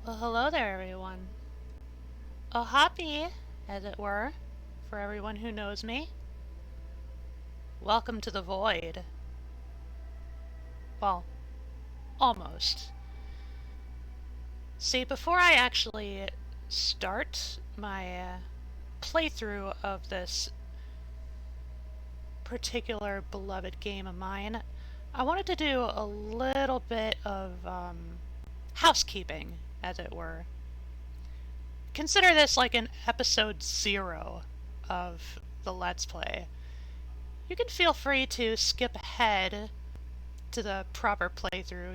Well, hello there, everyone. Oh, happy, as it were, for everyone who knows me. Welcome to the void. Well, almost. See, before I actually start my playthrough of this particular beloved game of mine, I wanted to do a little bit of housekeeping, as it were. Consider this like an episode 0 of the Let's Play. You can feel free to skip ahead to the proper playthrough,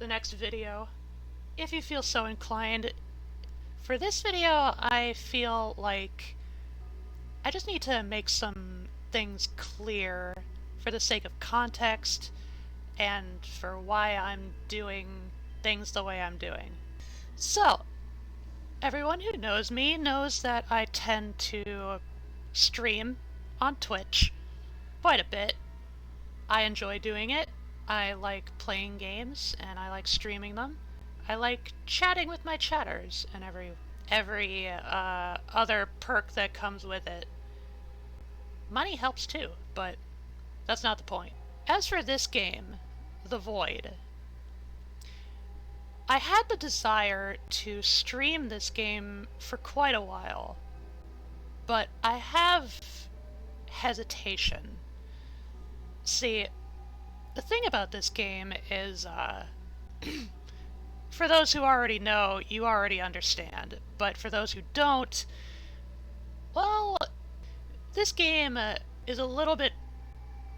the next video, if you feel so inclined. For this video, I feel like I just need to make some things clear for the sake of context and for why I'm doing things the way I'm doing. So, everyone who knows me knows that I tend to stream on Twitch quite a bit. I enjoy doing it. I like playing games and I like streaming them. I like chatting with my chatters and every other perk that comes with it. Money helps too, but that's not the point. As for this game, The Void, I had the desire to stream this game for quite a while, but I have hesitation. See, the thing about this game is, for those who already know, you already understand, but for those who don't, well, this game is a little bit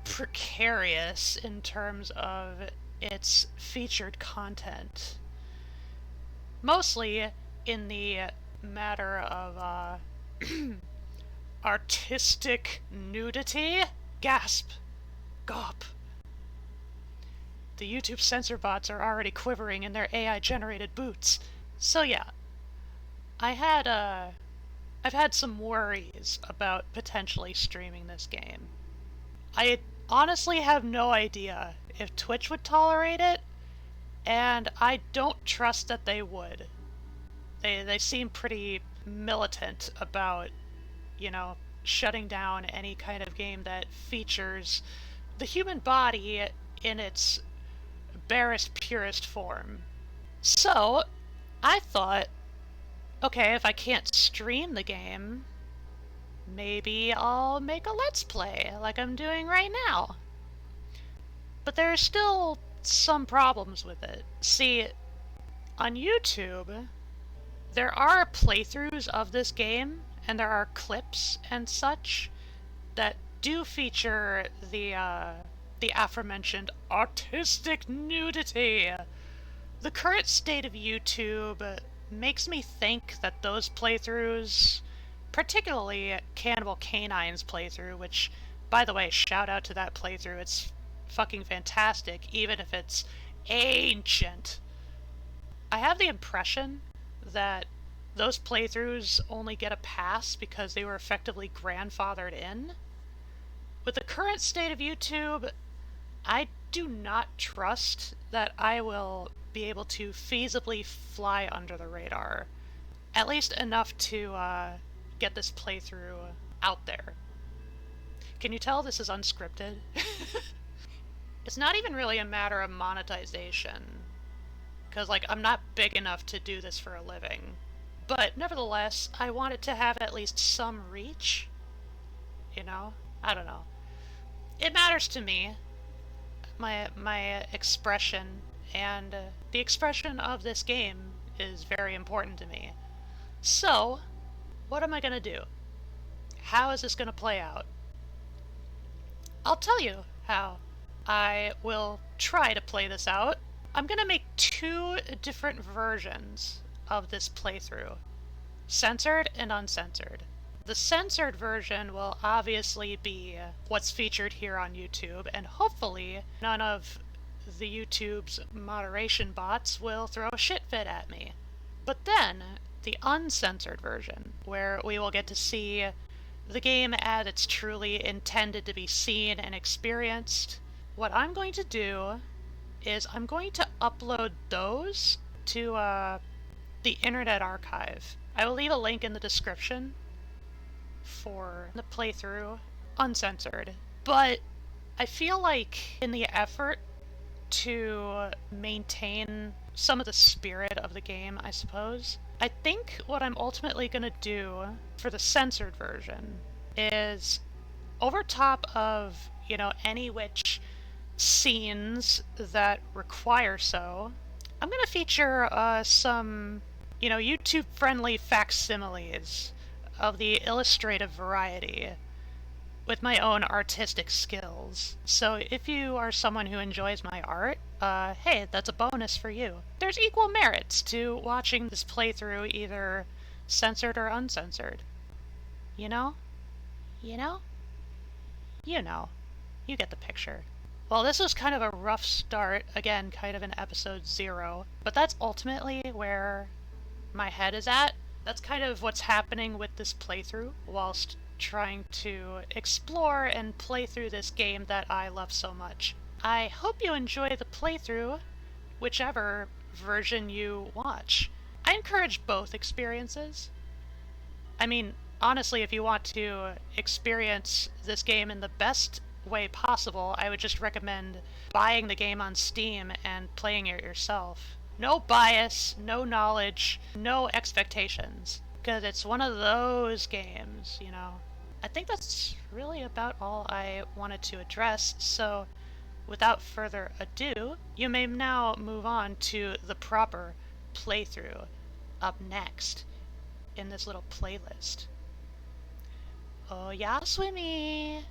precarious in terms of its featured content. Mostly in the matter of artistic nudity. Gasp. Gawp. The YouTube censor bots are already quivering in their AI-generated boots. So yeah, I've had some worries about potentially streaming this game. I honestly have no idea if Twitch would tolerate it, and I don't trust that they would. They seem pretty militant about, shutting down any kind of game that features the human body in its barest, purest form. So, I thought, okay, if I can't stream the game, maybe I'll make a Let's Play like I'm doing right now. But there are still some problems with it. See, on YouTube, there are playthroughs of this game, and there are clips and such that do feature the aforementioned artistic nudity. The current state of YouTube makes me think that those playthroughs, particularly Cannibal Canine's playthrough, which, by the way, shout out to that playthrough, it's fucking fantastic, even if it's ancient. I have the impression that those playthroughs only get a pass because they were effectively grandfathered in. With the current state of YouTube, I do not trust that I will be able to feasibly fly under the radar. At least enough to get this playthrough out there. Can you tell this is unscripted? It's not even really a matter of monetization, because, I'm not big enough to do this for a living. But, nevertheless, I want it to have at least some reach. I don't know. It matters to me. My expression, and the expression of this game is very important to me. So, what am I gonna do? How is this gonna play out? I'll tell you how I will try to play this out. I'm gonna make 2 different versions of this playthrough. Censored and uncensored. The censored version will obviously be what's featured here on YouTube, and hopefully none of the YouTube's moderation bots will throw a shit fit at me. But then, the uncensored version, where we will get to see the game as it's truly intended to be seen and experienced, what I'm going to do is I'm going to upload those to the Internet Archive. I will leave a link in the description for the playthrough, uncensored. But I feel like in the effort to maintain some of the spirit of the game, I suppose, I think what I'm ultimately going to do for the censored version is over top of, any which scenes that require so, I'm going to feature some, YouTube-friendly facsimiles of the illustrative variety with my own artistic skills. So if you are someone who enjoys my art, hey, that's a bonus for you. There's equal merits to watching this playthrough, either censored or uncensored. You know? You know? You know. You get the picture. Well, this was kind of a rough start, again, kind of in episode 0, but that's ultimately where my head is at. That's kind of what's happening with this playthrough, whilst trying to explore and play through this game that I love so much. I hope you enjoy the playthrough, whichever version you watch. I encourage both experiences. I mean, honestly, if you want to experience this game in the best way possible, I would just recommend buying the game on Steam and playing it yourself. No bias, no knowledge, no expectations, because it's one of those games, I think that's really about all I wanted to address, so without further ado, you may now move on to the proper playthrough up next in this little playlist. Oh yeah, Swimmy!